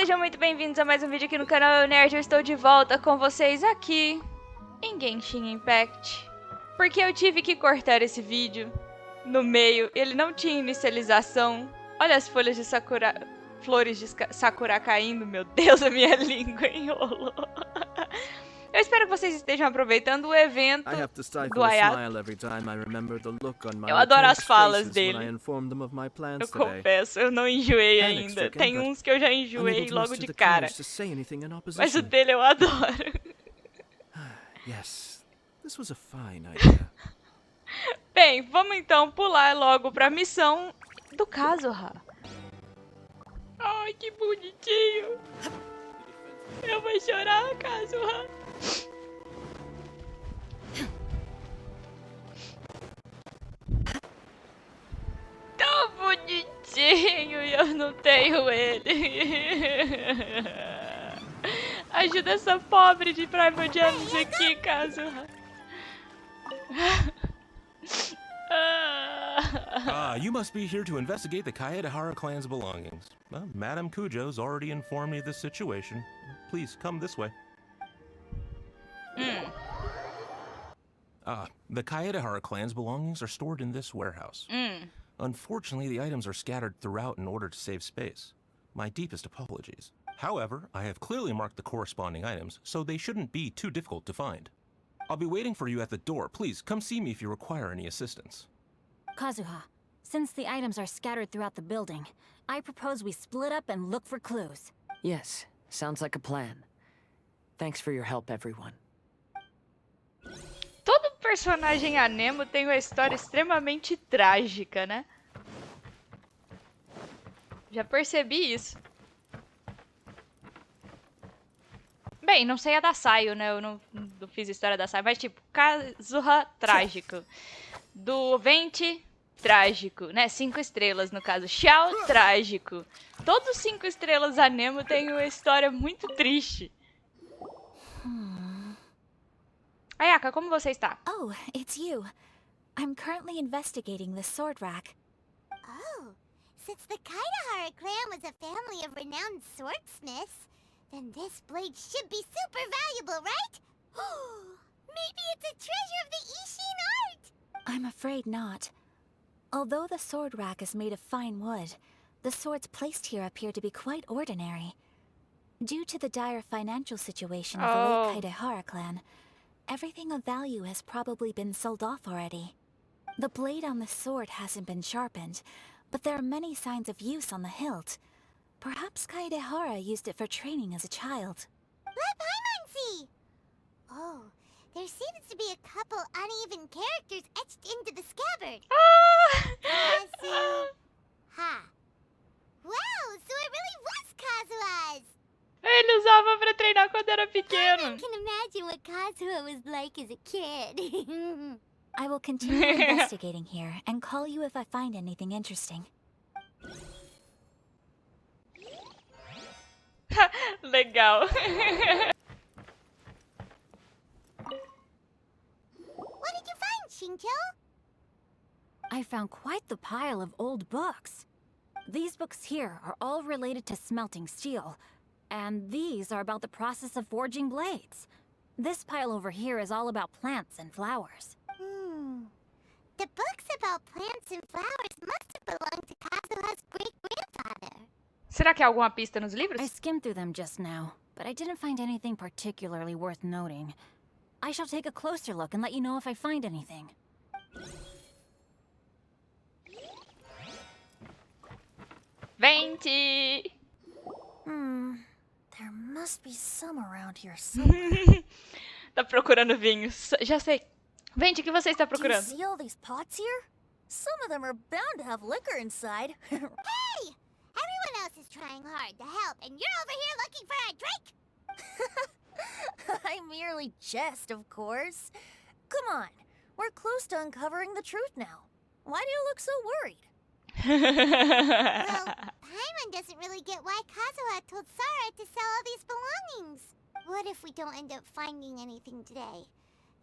Sejam muito bem-vindos a mais um vídeo aqui no canal Nerd. Eu estou de volta com vocês aqui em Genshin Impact, porque eu tive que cortar esse vídeo no meio, ele não tinha inicialização. Olha as folhas de sakura, flores de sakura caindo, meu Deus, a minha língua enrolou. Eu espero que vocês estejam aproveitando o evento do Ayat. Eu adoro as falas dele. Eu confesso, eu não enjoei ainda. Tem uns que eu já enjoei logo de cara. Mas o dele eu adoro. Bem, vamos então pular logo pra missão do Kazuha. Ai, que bonitinho. Eu vou chorar, Kazuha. Tão bonitinho e eu não tenho ele. Ajuda essa pobre de Private Gems aqui, Kazuha. You must be here to investigate the Kaedehara clan's belongings. Well, Madame Kujo's already informed me of this situation. Please come this way. The Kaedehara clan's belongings are stored in this warehouse. Unfortunately, the items are scattered throughout in order to save space. My deepest apologies. However, I have clearly marked the corresponding items, so they shouldn't be too difficult to find. I'll be waiting for you at the door. Please, come see me if you require any assistance. Kazuha, since the items are scattered throughout the building, I propose we split up and look for clues. Yes, sounds like a plan. Thanks for your help, everyone. Todo personagem anemo tem uma história extremamente trágica, né? Já percebi isso. Bem, não sei a da Saio, né? Eu não fiz a história da Saio, mas tipo, Kazuha, trágico. Do Venti, trágico, né? 5 estrelas no caso. Xiao, trágico. Todos 5 estrelas anemo têm uma história muito triste. Ayaka, como você está? Oh, it's you. I'm currently investigating the sword rack. Oh, since the Kaedehara clan was a family of renowned swordsmiths, then this blade should be super valuable, right? Maybe it's a treasure of the Ishin art! I'm afraid not. Although the sword rack is made of fine wood, the swords placed here appear to be quite ordinary. Due to the dire financial situation of the late Kaedehara clan, everything of value has probably been sold off already. The blade on the sword hasn't been sharpened, but there are many signs of use on the hilt. Perhaps Kaedehara used it for training as a child. Let Paimon see! Oh, there seems to be a couple uneven characters etched into the scabbard. Kazuha. Wow, so it really was Kazuha's! Ele usava pra treinar quando era pequeno. I can imagine what Kazuha was like as a kid. I will continue investigating here and call you if I find anything interesting. Legal. What did you find, Shinjo? I found quite the pile of old books. These books here are all related to smelting steel, and these are about the process of forging blades. This pile over here is all about plants and flowers. The books about plants and flowers must have belonged to Kazuha's great-grandfather. Será que há alguma pista nos livros? I skimmed through them just now, but I didn't find anything particularly worth noting. I shall take a closer look and let you know if I find anything. Venti! There must be some around here somewhere. Tá procurando vinhos. Já sei. Venti, o que você está Do you procurando? see all these pots here? Some of them are bound to have liquor inside. Hey! Everyone else is trying hard to help, and you're over here looking for a drink? I merely jest, of course. Come on, we're close to uncovering the truth now. Why do you look so worried? Well, Paimon doesn't really get why Kazuha told Sara to sell all these belongings. What if we don't end up finding anything today?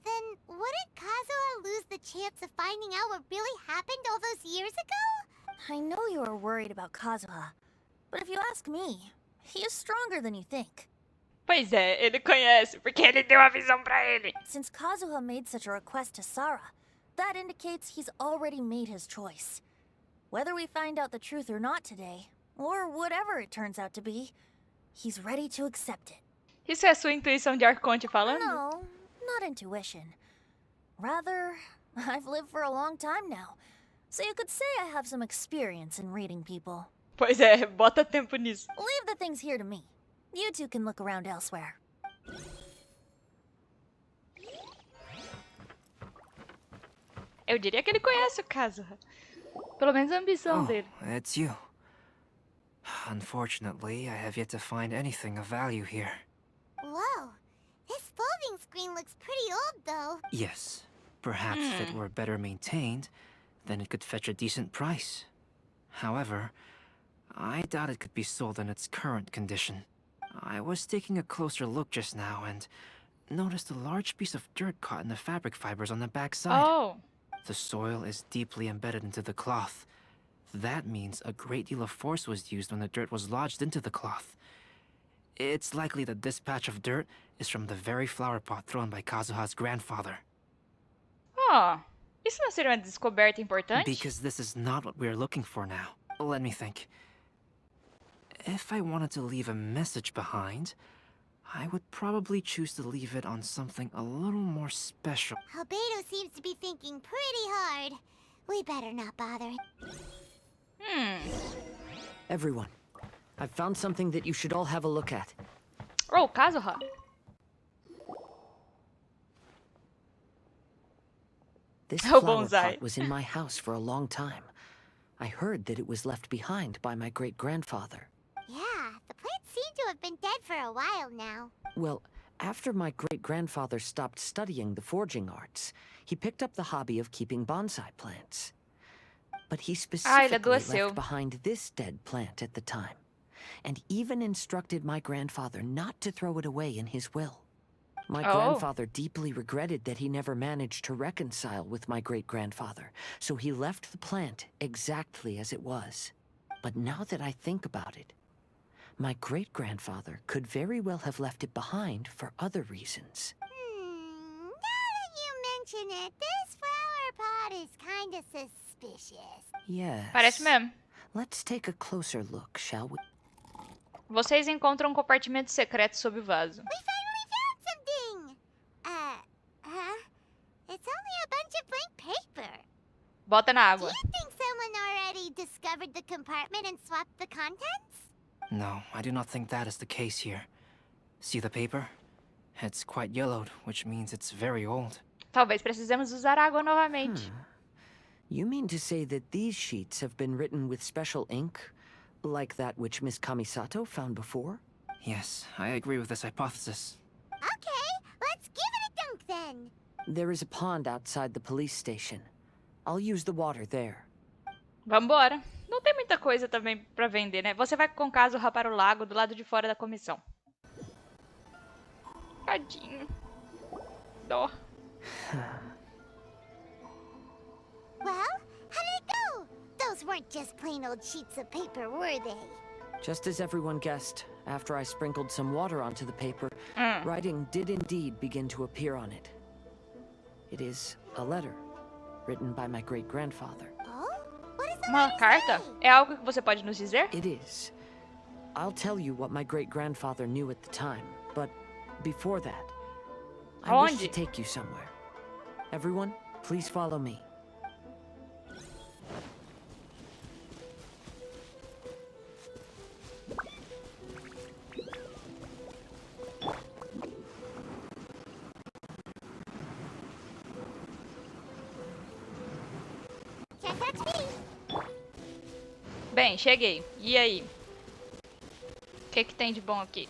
Then wouldn't Kazuha lose the chance of finding out what really happened all those years ago? I know you are worried about Kazuha, but if you ask me, he is stronger than you think. Pois é, ele conhece, porque ele deu a visão pra ele. Since Kazuha made such a request to Sarah, that indicates he's already made his choice. Whether we find out the truth or not today, or whatever it turns out to be, he's ready to accept it. Isso é sua intuição de arconte falando? No, not intuition. Rather, I've lived for a long time now, so you could say I have some experience in reading people. Pois é, bota tempo nisso. Leave the things here to me. You two can look around elsewhere. Eu diria que ele conhece o Kazuha. Pelo menos a ambição dele. It's you. Unfortunately, I have yet to find anything of value here. Whoa, this folding screen looks pretty old, though. Yes, perhaps if it were better maintained, then it could fetch a decent price. However, I doubt it could be sold in its current condition. I was taking a closer look just now and noticed a large piece of dirt caught in the fabric fibers on the back side. Oh. The soil is deeply embedded into the cloth. That means a great deal of force was used when the dirt was lodged into the cloth. It's likely that this patch of dirt is from the very flower pot thrown by Kazuha's grandfather. Oh, isso não seria uma descoberta importante? Because this is not what we're looking for now. Let me think. If I wanted to leave a message behind, I would probably choose to leave it on something a little more special. Albedo seems to be thinking pretty hard. We better not bother. Everyone, I've found something that you should all have a look at. Oh, Kazuha. This Oh, flower bonsai. pot was in my house for a long time. I heard that it was left behind by my great-grandfather. Yeah, the plants seem to have been dead for a while now. Well, after my great-grandfather stopped studying the forging arts, he picked up the hobby of keeping bonsai plants. But he specifically adoeceu. left behind this dead plant at the time, and even instructed my grandfather not to throw it away in his will. My grandfather deeply regretted that he never managed to reconcile with my great-grandfather, so he left the plant exactly as it was. But now that I think about it, my great-grandfather could very well have left it behind for other reasons. Now that you mention it, this flower pot is kinda suspicious. Yes. Parece mesmo. Let's take a closer look, shall we? Vocês encontram um compartimento secreto sob o vaso. We finally found something! It's only a bunch of blank paper. Bota na Do água. you think someone already discovered the compartment and swapped the contents? No, I do not think that is the case here. See the paper? It's quite yellowed, which means it's very old. Talvez precisemos usar água novamente. You mean to say that these sheets have been written with special ink, like that which Miss Kamisato found before? Yes, I agree with this hypothesis. Okay, let's give it a dunk then. There is a pond outside the police station. I'll use the water there. Vambora. Não tem muita coisa também pra vender, né? Você vai com Kazuha para o lago do lado de fora da comissão. Tadinho. Dó. Well, how did it go? Those weren't just plain old sheets of paper, were they? Just as everyone guessed, after I sprinkled some water onto the paper, writing did indeed begin to appear on it. It is a letter, written by my great-grandfather. Oh? What does the Uma letter carta? say? É algo que você pode nos dizer? It is. I'll tell you what my great-grandfather knew at the time, but before that, I wish to Aonde? take you somewhere. Everyone, please follow me. Can't touch me. Bem, cheguei. E aí? O que que tem de bom aqui?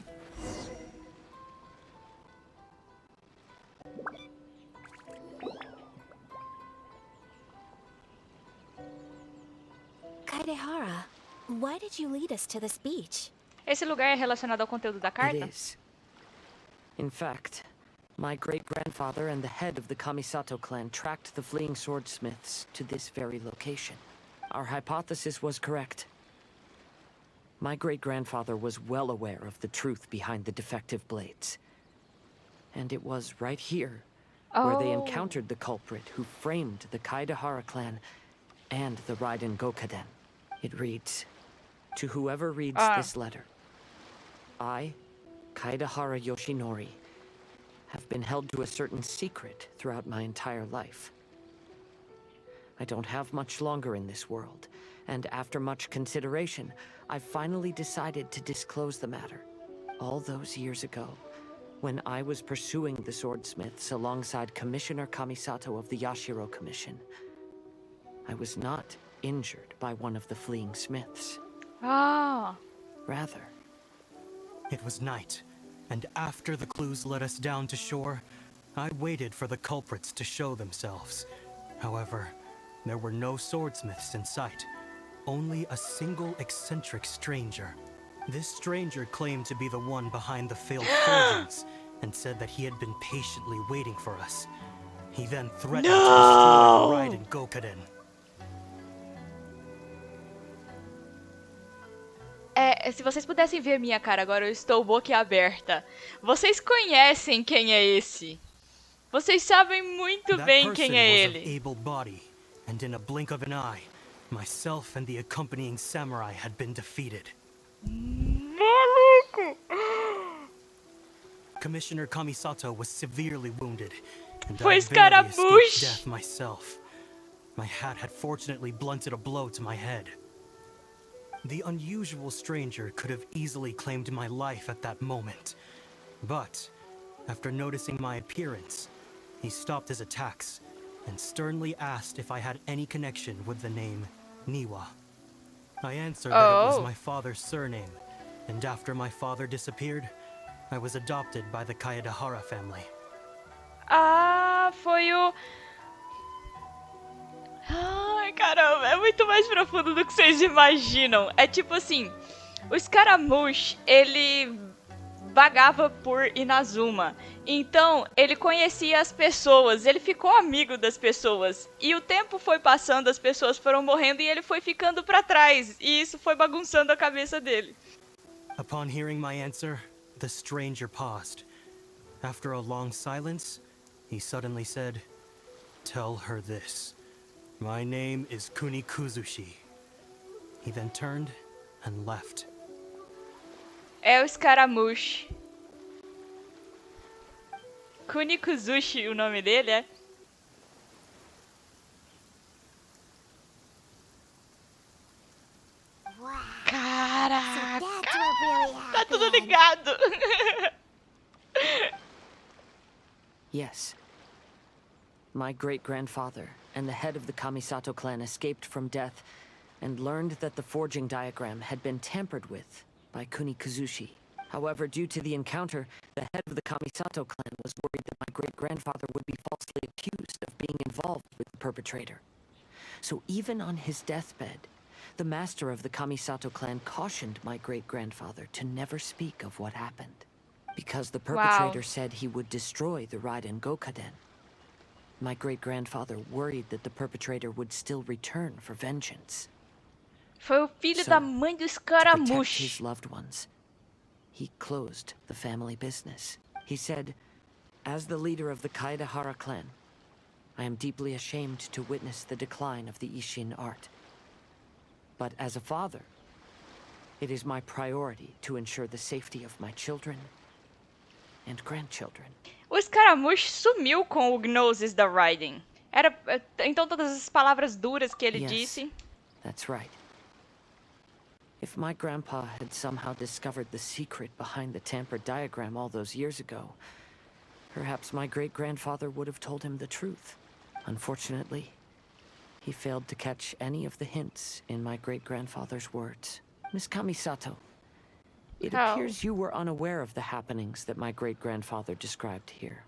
Kaidehara, why did you lead us to this beach? Esse lugar é relacionado ao conteúdo da carta? It is. In fact, my great-grandfather and the head of the Kamisato clan tracked the fleeing swordsmiths to this very location. Our hypothesis was correct. My great-grandfather was well aware of the truth behind the defective blades. And it was right here where they encountered the culprit who framed the Kaedahara clan and the Raiden Gokaden. It reads, "To whoever reads this letter, I, Kaedahara Yoshinori, have been held to a certain secret throughout my entire life. I don't have much longer in this world, and after much consideration, I finally decided to disclose the matter. All those years ago, when I was pursuing the swordsmiths alongside Commissioner Kamisato of the Yashiro Commission, I was not injured by one of the fleeing smiths. Rather, it was night, and after the clues led us down to shore, I waited for the culprits to show themselves. However, there were no swordsmiths in sight, only a single eccentric stranger. This stranger claimed to be the one behind the failed forgings, and said that he had been patiently waiting for us. He then threatened to destroy the Raiden Gokaden. Se vocês pudessem ver minha cara agora, eu estou boquiaberta. Vocês conhecem quem é esse? Vocês sabem muito bem quem é ele. Able body, and in a blink of an eye, myself and the accompanying samurai had been defeated. Maluco! Commissioner Kamisato was severely wounded, and Foi I barely escaped death myself. My hat had fortunately blunted a blow to my head. The unusual stranger could have easily claimed my life at that moment. But, after noticing my appearance, he stopped his attacks and sternly asked if I had any connection with the name Niwa. I answered that it was my father's surname, and after my father disappeared, I was adopted by the Kaedahara family. Foi o... Ai, caramba, é muito mais profundo do que vocês imaginam. É tipo assim, o Scaramouche, ele vagava por Inazuma. Então, ele conhecia as pessoas, ele ficou amigo das pessoas. E o tempo foi passando, as pessoas foram morrendo e ele foi ficando pra trás. E isso foi bagunçando a cabeça dele. Upon hearing my answer, the stranger paused. After a long silence, he suddenly said, "Tell her this. My name is Kuni Kuzushi." He then turned and left. É o Scaramouche. Kuni Kuzushi, o nome dele é? Caraca! Tá tudo ligado! yes. My great-grandfather and the head of the Kamisato clan escaped from death and learned that the forging diagram had been tampered with by Kuni Kuzushi. However, due to the encounter, the head of the Kamisato clan was worried that my great-grandfather would be falsely accused of being involved with the perpetrator. So even on his deathbed, the master of the Kamisato clan cautioned my great-grandfather to never speak of what happened, because the perpetrator said he would destroy the Raiden Gokaden. My great-grandfather worried that the perpetrator would still return for vengeance. Foi o filho da mãe do To protect Scaramouche. his loved ones, he closed the family business. He said, "As the leader of the Kaedahara clan, I am deeply ashamed to witness the decline of the Isshin art. But as a father, it is my priority to ensure the safety of my children and grandchildren." O Scaramouche sumiu com o Gnosis da Raiden. Era então todas as palavras duras que ele disse. That's right. If my grandpa had somehow discovered the secret behind the tampered diagram all those years ago, perhaps my great-grandfather would have told him the truth. Unfortunately, he failed to catch any of the hints in my great-grandfather's words. Miss Kamisato, it appears you were unaware of the happenings that my great-grandfather described here.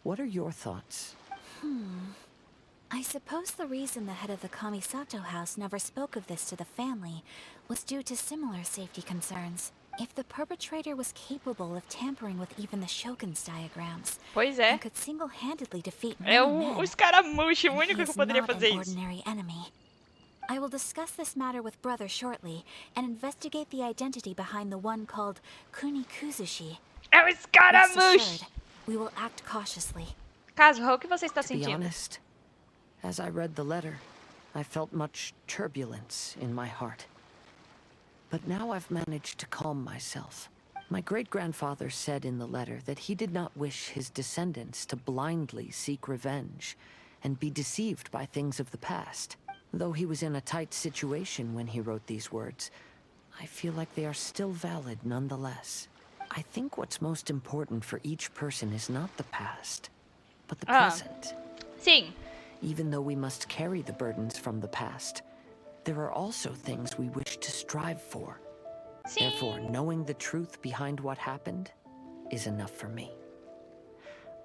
What are your thoughts? I suppose the reason the head of the Kamisato house never spoke of this to the family was due to similar safety concerns. If the perpetrator was capable of tampering with even the Shogun's diagrams, and could single-handedly defeat many men, o Scaramouche, o único que he is poderia not fazer an isso. ordinary enemy. I will discuss this matter with brother shortly and investigate the identity behind the one called Kunikuzushi. É o Rest escaramuche! assured, we will act cautiously. Kazuha, o que você está To be sentindo? honest, as I read the letter, I felt much turbulence in my heart. But now I've managed to calm myself. My great-grandfather said in the letter that he did not wish his descendants to blindly seek revenge and be deceived by things of the past. Though he was in a tight situation when he wrote these words, I feel like they are still valid nonetheless. I think what's most important for each person is not the past, but the present. Sim. Even though we must carry the burdens from the past, there are also things we wish to strive for. Sim. Therefore, knowing the truth behind what happened is enough for me.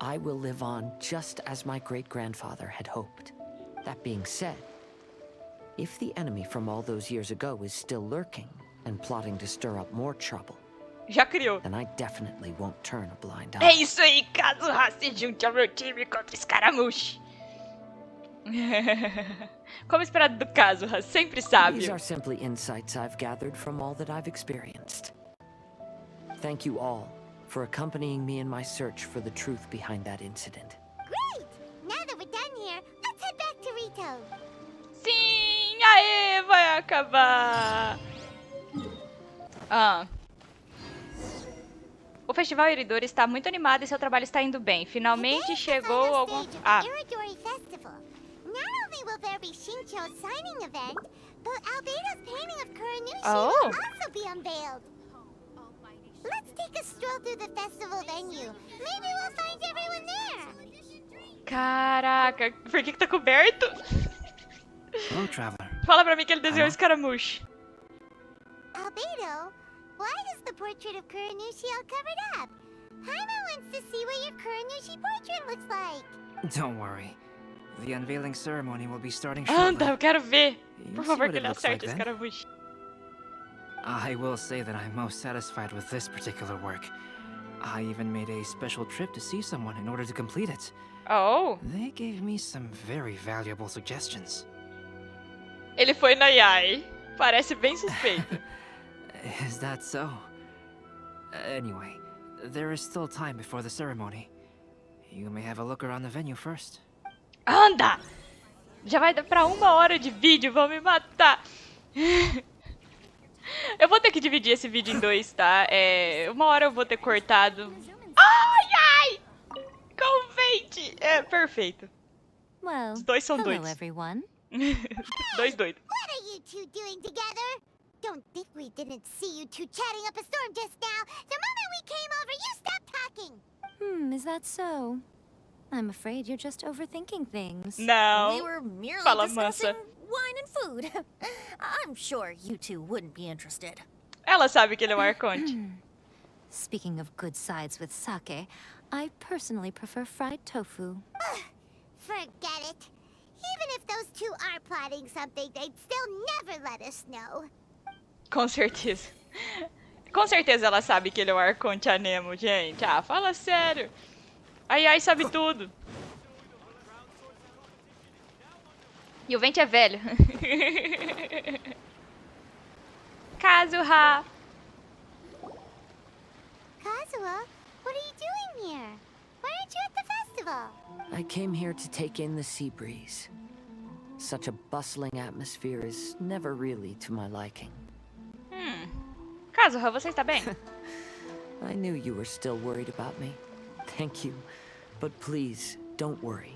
I will live on just as my great-grandfather had hoped. That being said, if the enemy from all those years ago is still lurking and plotting to stir up more trouble, Já criou. then I definitely won't turn a blind É eye. isso aí, Kazuha, se junte ao meu time contra o escaramuche. Como esperado do Kazuha, sempre These sábio. are simply insights I've gathered from all that I've experienced. Thank you all for accompanying me in my search for the truth behind that incident. Great! Now that we're done here, let's head back to Rito. Sim, aê, vai acabar. O Festival Iridori está muito animado e seu trabalho está indo bem. Finalmente Today is the chegou final algum... stage of the Iridori Festival. Not only will there be Shincho's signing event, but Albedo's painting of Kuranushi Oh. will also be unveiled. Let's take a stroll through the festival venue. Maybe we'll find everyone there. Caraca, por que tá coberto? Hello, traveler. Fala pra mim que ele desenhou o escaramuche. Albedo, why is the portrait of Kuranushi all covered up? Paimon wants to see what your Kuranushi portrait looks like. Don't worry. The unveiling ceremony will be starting Anda, shortly. eu quero ver. You'll Por see favor, what que it ele looks acerte like o then. escaramuche. I will say that I'm most satisfied with this particular work. I even made a special trip to see someone in order to complete it. Oh, They gave me some very valuable suggestions. ele foi na Yai. Parece bem suspeito. Is that so? Anyway, there is still time before the ceremony. You may have a look around the venue first. Anda! Já vai dar pra 1 hora de vídeo, vão me matar. Eu vou ter que dividir esse vídeo em 2, tá? 1 hora eu vou ter cortado. Ai, ai! Convente! É, perfeito. Well, Os dois são hello doidos. everyone. Dois doidos. What are you two doing together? Don't think we didn't see you two chatting up a storm just now. The moment we came over, you stopped talking. Is that so? I'm afraid you're just overthinking things. Não. We were merely Fala, discussing mansa. wine and food. I'm sure you two wouldn't be interested. Ela sabe que ele é um arconte. Speaking of good sides with sake, I personally prefer fried tofu. Forget it. Even if those two are plotting something, they'd still never let us know. Com certeza. Com certeza ela sabe que ele é um arconte anemo, gente. Ah, fala sério. Ai, ai, sabe tudo. E o vento é velho. Kazuha. Kazuha, what are you doing here? Why aren't you at the festival? I came here to take in the sea breeze. Such a bustling atmosphere is never really to my liking. Kazuha, você está bem? I knew you were still worried about me. Thank you. But please, don't worry.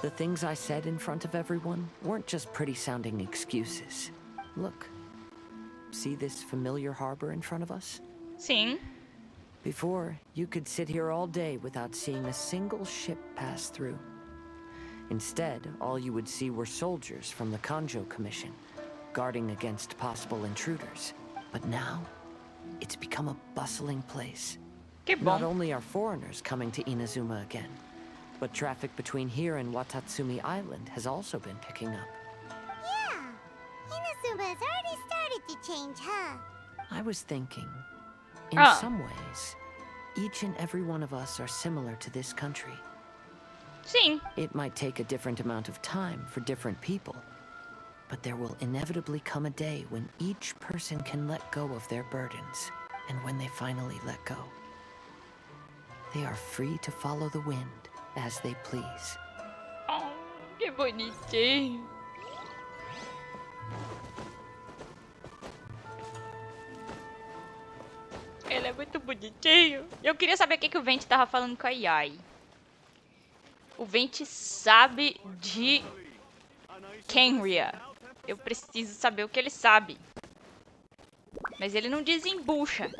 The things I said in front of everyone weren't just pretty-sounding excuses. Look. See this familiar harbor in front of us? Sim. Before, you could sit here all day without seeing a single ship pass through. Instead, all you would see were soldiers from the Kanjo Commission, guarding against possible intruders. But now, it's become a bustling place. Que Not bom. only are foreigners coming to Inazuma again, but traffic between here and Watatsumi Island has also been picking up. Yeah. Inazuma has already started to change, huh? I was thinking, in Ah. some ways, each and every one of us are similar to this country. Sim. It might take a different amount of time for different people, But there will inevitably come a day when each person can let go of their burdens. And when they finally let go, they are free to follow the wind as they please. Oh, que bonitinho. Ele é muito bonitinho. Eu queria saber o que o Vente tava falando com a Yai. O Vente sabe de Kenria. Eu preciso saber o que ele sabe. Mas ele não desembucha.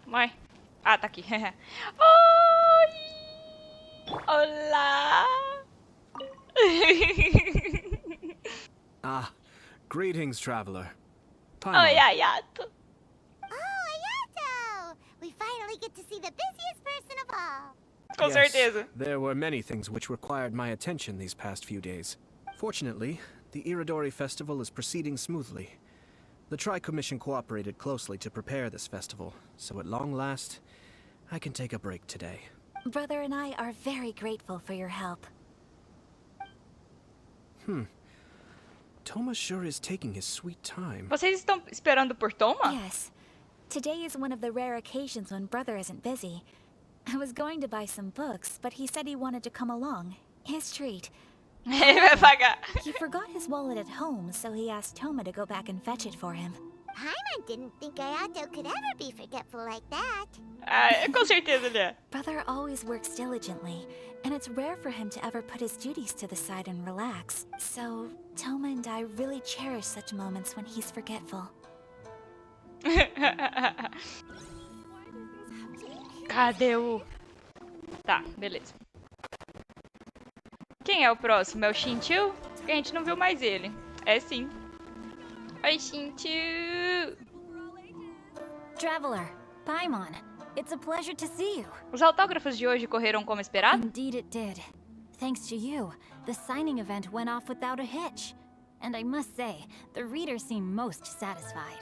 Mãe. Ah, tá aqui. Oi! Olá! Ah, greetings, traveler. Oi, Ayato. Oh, Ayato! We finally get to see the busiest person of all. Com certeza. There were many things which required my attention these past few days. Fortunately, the Iridori Festival is proceeding smoothly. The Tri-Commission cooperated closely to prepare this festival, so at long last, I can take a break today. Brother and I are very grateful for your help. Toma sure is taking his sweet time. Vocês estão esperando por Toma? Yes. Today is one of the rare occasions when Brother isn't busy. I was going to buy some books, but he said he wanted to come along. His treat. Ele vai pagar. He forgot his wallet at home, so he asked Toma to go back and fetch it for him. Paimon didn't think Ayato could ever be forgetful like that. Ah, com certeza ele é. Brother always works diligently, and it's rare for him to ever put his duties to the side and relax. So, Toma and I really cherish such moments when he's forgetful. Cadê o... Tá, beleza. Quem é o próximo? É o Shinchu? Porque a gente não viu mais ele. É sim. Oi, Shinchu! Traveler, Paimon, it's a pleasure to see you. Os autógrafos de hoje correram como esperado? Indeed it did. Thanks to you, the signing event went off without a hitch. And I must say, the readers seem most satisfied.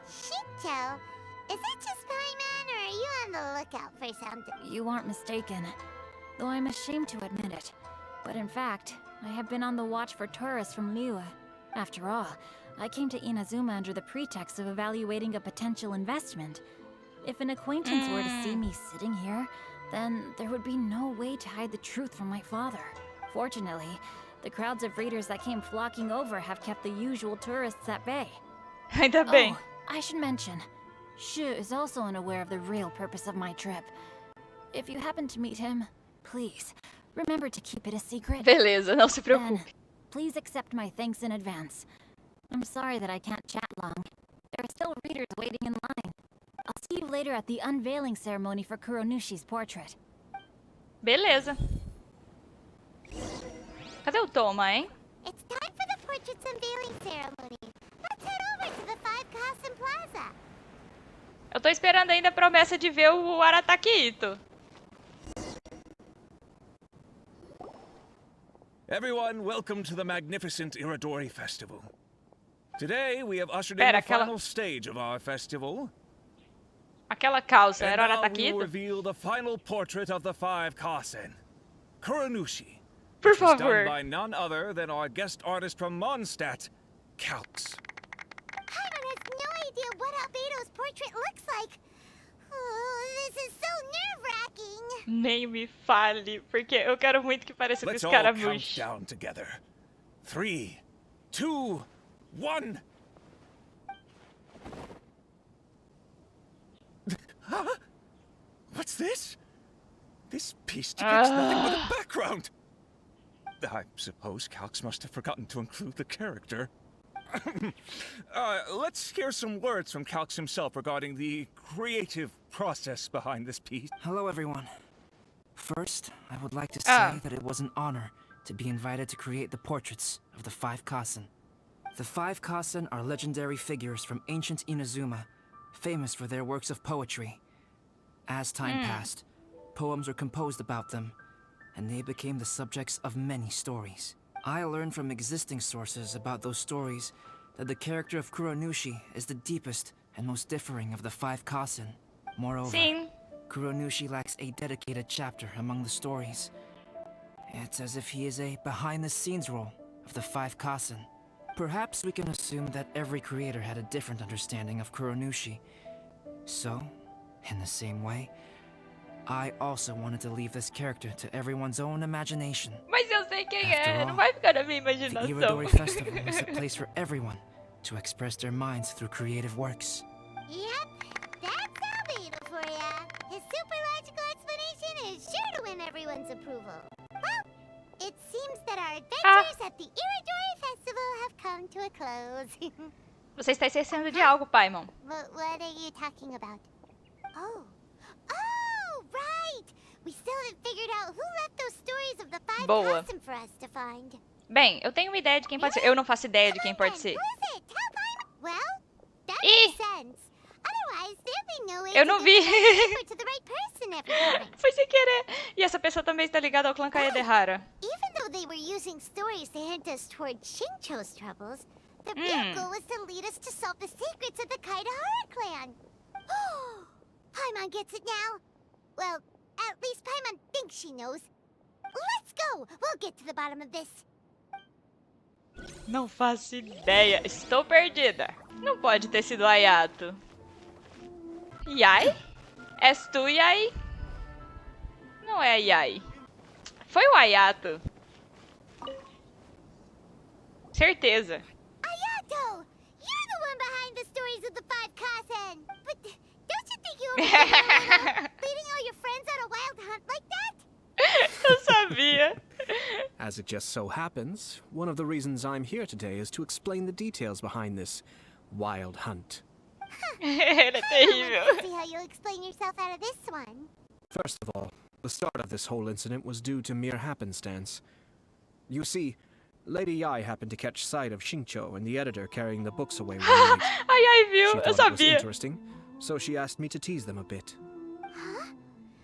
Shincho, is it just Paimon, or are you on the lookout for something? You aren't mistaken, though I'm ashamed to admit it. But in fact, I have been on the watch for tourists from Liyue. After all, I came to Inazuma under the pretext of evaluating a potential investment. If an acquaintance were to see me sitting here, then there would be no way to hide the truth from my father. Fortunately, the crowds of readers that came flocking over have kept the usual tourists at bay. Ainda bem. Oh, I should mention, Shu is also unaware of the real purpose of my trip. If you happen to meet him, please, remember to keep it a secret. Beleza, não se Then, preocupe. please accept my thanks in advance. I'm sorry that I can't chat long. There are still readers waiting in line. I'll see you later at the unveiling ceremony for Kuronushi's portrait. Beleza. Cadê o Toma, hein? It's time for the portrait's unveiling ceremony. Let's head over to the Five Kasen Plaza. Eu tô esperando ainda a promessa de ver o Aratakito. Everyone, welcome to the magnificent Iridori Festival. Today, we have ushered in Pera, the final stage of our festival. Aquela calça And era o now we will Aratakito? reveal the final portrait of the Five Kasen, Kuronushi. Por which was done favor. by none other than our guest artist from Mondstadt, Calx. Paimon has no idea what Albedo's portrait looks like. Oh, this is so nerve-wracking. Nem me fale, porque eu quero muito que pareça com Let's os all count Caramush. down together. 3, 2, 1. Huh? What's this? This piece depicts nothing but a background. I suppose Calx must have forgotten to include the character. Let's hear some words from Calx himself regarding the creative process behind this piece. Hello, everyone. First, I would like to say that it was an honor to be invited to create the portraits of the Five Kasen. The Five Kasen are legendary figures from ancient Inazuma, famous for their works of poetry. As time passed, poems were composed about them, and they became the subjects of many stories. I learned from existing sources about those stories that the character of Kuronushi is the deepest and most differing of the Five Kasen. Moreover, Sim. Kuronushi lacks a dedicated chapter among the stories. It's as if he is a behind-the-scenes role of the five Kasen. Perhaps we can assume that every creator had a different understanding of Kuronushi. So, in the same way, I also wanted to leave this character to everyone's own imagination. Mas eu sei quem After é, all, não vai ficar na minha the imaginação. Irodori Festival is a place for everyone to express their minds through creative works. Yep, that's Albedo for ya. His super logical explanation is sure to win everyone's approval. Well, it seems that our adventures at the Irodori Festival have come to a close. Você está esquecendo de algo, Paimon. What are you talking about? Oh, right! We still haven't figured out who left those stories of the five Boa. Kasen for us to find. Bem, eu tenho uma ideia de quem pode ser. Eu não faço ideia de quem pode ser. Who is it? Tell Paimon. Well, that Ih! makes sense. Otherwise, there'd be no way Eu to não get vi. the right paper to the right person every time. Foi sem querer. E essa pessoa também está ligada ao clã Kaedehara. Even though they were using stories to hint us toward Shincho's troubles, the real goal was to lead us to solve the secrets of the Kaedehara clan. Paimon gets it now. Well, at least Paimon thinks she knows. Let's go! We'll get to the bottom of this. Não faço ideia. Estou perdida. Não pode ter sido Ayato. Yai? És tu, Yai? Não é a Yai. Foi o Ayato. Certeza. Ayato! You're the one behind the stories of the five Kasen! But don't you think you were leading all your friends on a wild hunt like that? Eu sabia. As it just so happens, one of the reasons I'm here today is to explain the details behind this wild hunt. Ele é Let's terrível. see how you'll explain yourself out of this one. First of all, the start of this whole incident was due to mere happenstance. You see, Lady Yai happened to catch sight of Shincho and the editor carrying the books away one night. A Yai She viu, eu thought it was sabia. interesting, so she asked me to tease them a bit. Huh?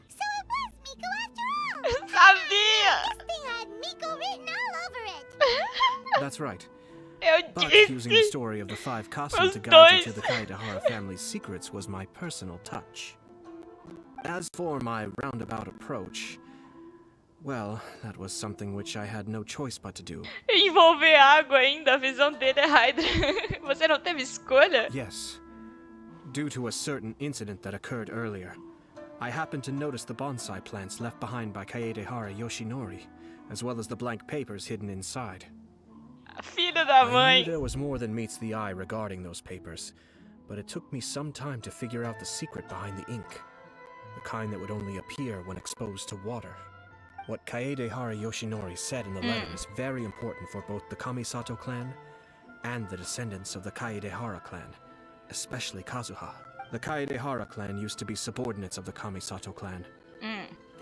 So it was Miko after all! Sabia. This thing had Miko written all over it! That's right. Eu But using the disse. story of the five Kasen Os to guide you dois. to the Kaedehara family's secrets was my personal touch. As for my roundabout approach, well, that was something which I had no choice but to do. Envolver água ainda, a visão dele é Hydra. Você não teve escolha? Yes. Due to a certain incident that occurred earlier, I happened to notice the bonsai plants left behind by Kaedehara Yoshinori, as well as the blank papers hidden inside. Filho da I knew mãe. there was more than meets the eye regarding those papers, but it took me some time to figure out the secret behind the ink, the kind that would only appear when exposed to water. What Kaedehara Yoshinori said in the letter is very important for both the Kamisato clan and the descendants of the Kaedehara clan, especially Kazuha. The Kaedehara clan used to be subordinates of the Kamisato clan.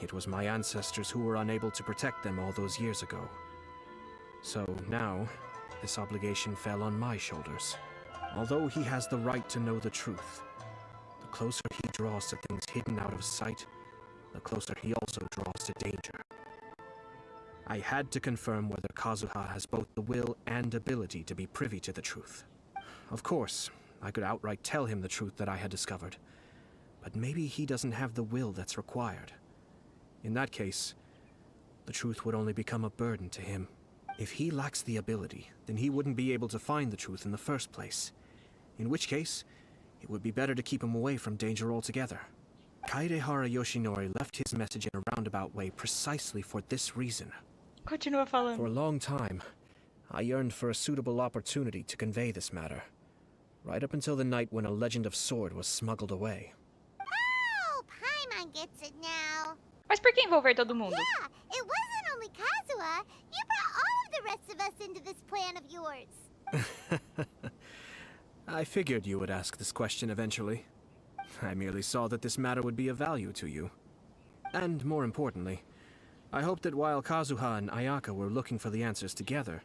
It was my ancestors who were unable to protect them all those years ago. So now, this obligation fell on my shoulders. Although he has the right to know the truth, the closer he draws to things hidden out of sight, the closer he also draws to danger. I had to confirm whether Kazuha has both the will and ability to be privy to the truth. Of course, I could outright tell him the truth that I had discovered, but maybe he doesn't have the will that's required. In that case, the truth would only become a burden to him. If he lacks the ability, then he wouldn't be able to find the truth in the first place. In which case, it would be better to keep him away from danger altogether. Kaedehara Yoshinori left his message in a roundabout way precisely for this reason. Continua For falando. a long time, I yearned for a suitable opportunity to convey this matter, right up until the night when a legend of sword was smuggled away. Oh, Paimon gets it now. Mas por que envolver todo mundo? Yeah, it wasn't only Kazuha. You brought all of the rest of us into this plan of yours. I figured you would ask this question eventually. I merely saw that this matter would be of value to you. And more importantly, I hoped that while Kazuha and Ayaka were looking for the answers together,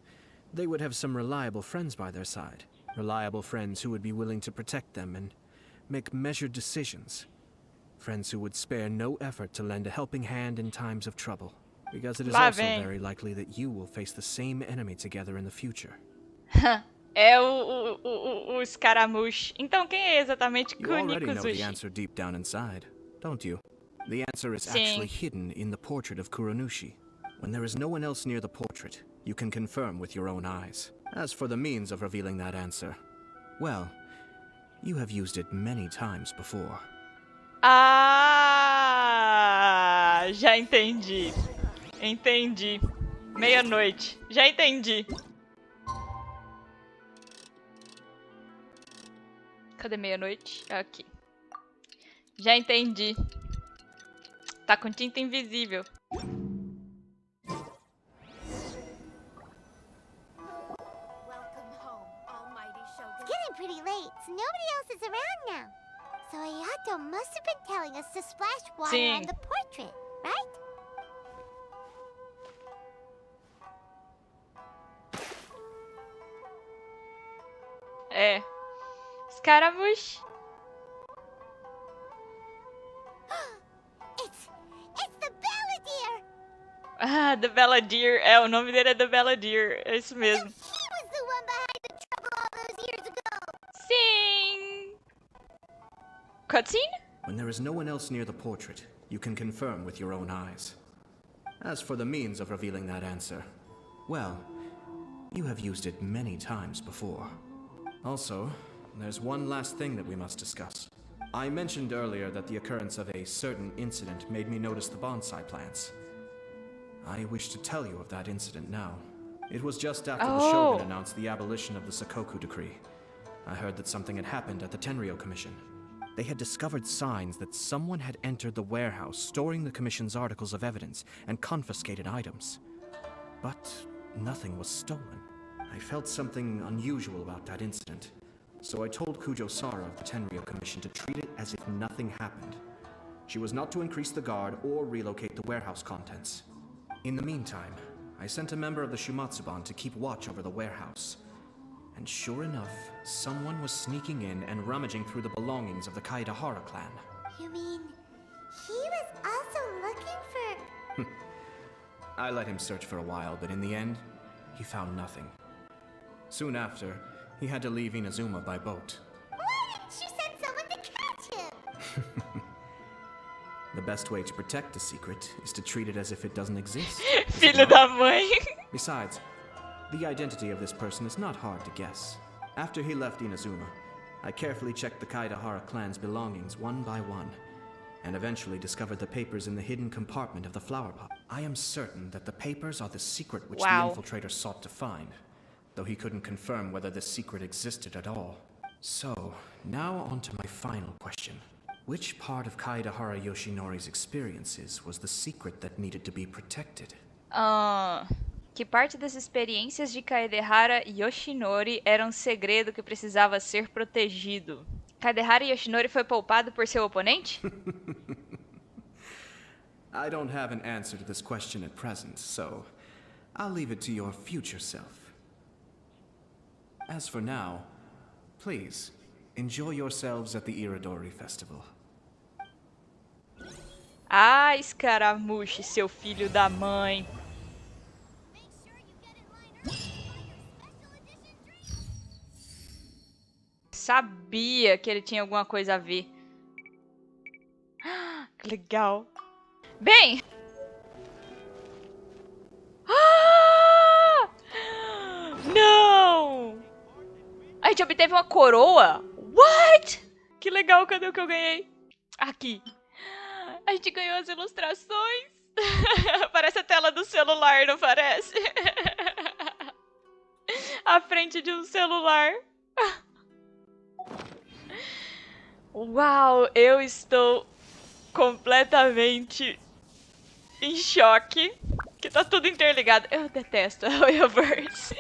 they would have some reliable friends by their side. Reliable friends who would be willing to protect them and make measured decisions. Friends who would spare no effort to lend a helping hand in times of trouble. Because it is Lá also vem. very likely that you will face the same enemy together in the future. É o escaramuche. Então quem é exatamente You already know the Kunikuzushi? answer deep down inside, don't you? The answer is actually hidden in the portrait of Kuronushi. When there is no one else near the portrait, you can confirm with your own eyes. As for the means of revealing that answer, well, you have used it many times before. Ah, já entendi. Entendi. Meia-noite. Já entendi. Cadê meia-noite? Aqui. Já entendi. Tá com tinta invisível. It's getting pretty late, so nobody else is around now. So Ayato must have been telling us to splash water on the portrait, right? É. Scaramouche. It's the Balladeer! Ah, The Balladeer. É, o nome dele é The Balladeer. É isso mesmo. So he was the one behind the trouble all those years ago! Sim! Cutscene? When there is no one else near the portrait, you can confirm with your own eyes. As for the means of revealing that answer, well, you have used it many times before. Also, there's one last thing that we must discuss. I mentioned earlier that the occurrence of a certain incident made me notice the bonsai plants. I wish to tell you of that incident now. It was just after the Shogun announced the abolition of the Sakoku decree. I heard that something had happened at the Tenryou Commission. They had discovered signs that someone had entered the warehouse storing the Commission's articles of evidence and confiscated items. But nothing was stolen. I felt something unusual about that incident, so I told Kujo Sara of the Tenryou Commission to treat it as if nothing happened. She was not to increase the guard or relocate the warehouse contents. In the meantime, I sent a member of the Shumatsuban to keep watch over the warehouse. And sure enough, someone was sneaking in and rummaging through the belongings of the Kaedahara clan. You mean, he was also looking for... I let him search for a while, but in the end, he found nothing. Soon after, he had to leave Inazuma by boat. Why didn't you send someone to catch him? The best way to protect a secret is to treat it as if it doesn't exist. Filho da mãe. Besides, the identity of this person is not hard to guess. After he left Inazuma, I carefully checked the Kaedahara clan's belongings one by one, and eventually discovered the papers in the hidden compartment of the flower pot. I am certain that the papers are the secret which the infiltrator sought to find, though he couldn't confirm whether this secret existed at all. So, now on to my final question. Which part of Kaedahara Yoshinori's experiences was the secret that needed to be protected? Que parte das experiências de Kaedahara Yoshinori era um segredo que precisava ser protegido? Kaedahara Yoshinori foi poupado por seu oponente? I don't have an answer to this question at present, so I'll leave it to your future self. As for now, please, enjoy yourselves at the Iridori Festival. Ah, escaramuche, seu filho da mãe. Sabia que ele tinha alguma coisa a ver. Que legal. Bem... Não! A gente obteve uma coroa? What? Que legal, cadê o que eu ganhei? Aqui. A gente ganhou as ilustrações. Parece a tela do celular, não parece? A frente de um celular. Uau, eu estou completamente em choque. Que tá tudo interligado. Eu detesto a Hoyoverse.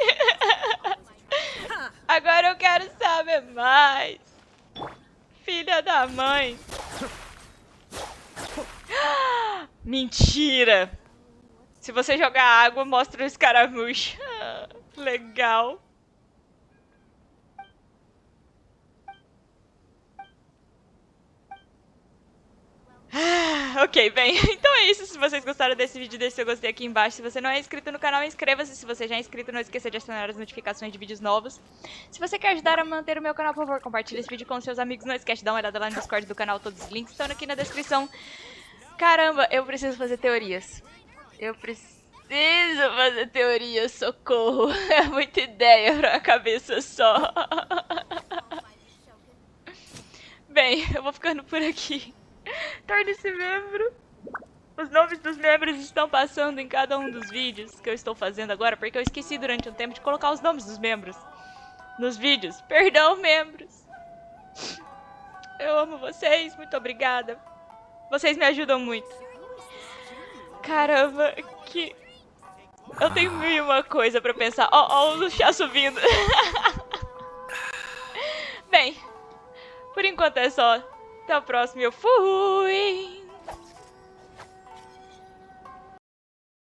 Agora eu quero saber mais. Filha da mãe. Mentira. Se você jogar água, mostra o escaramuche. Legal. Ok, bem, então é isso. Se vocês gostaram desse vídeo, deixe seu gostei aqui embaixo. Se você não é inscrito no canal, inscreva-se. Se você já é inscrito, não esqueça de acionar as notificações de vídeos novos. Se você quer ajudar a manter o meu canal, por favor, compartilhe esse vídeo com seus amigos. Não esquece de dar uma olhada lá no Discord do canal, todos os links estão aqui na descrição. Caramba, eu preciso fazer teorias. Eu preciso fazer teorias, socorro. É muita ideia pra uma cabeça só. Bem, eu vou ficando por aqui. Torne-se membro. Os nomes dos membros estão passando em cada um dos vídeos que eu estou fazendo agora, porque eu esqueci durante um tempo de colocar os nomes dos membros nos vídeos. Perdão, membros. Eu amo vocês, muito obrigada. Vocês me ajudam muito. Caramba, que... Eu tenho mil e uma coisa pra pensar. Ó, o chá subindo. Bem, por enquanto é só. Até o próximo. Eu fui!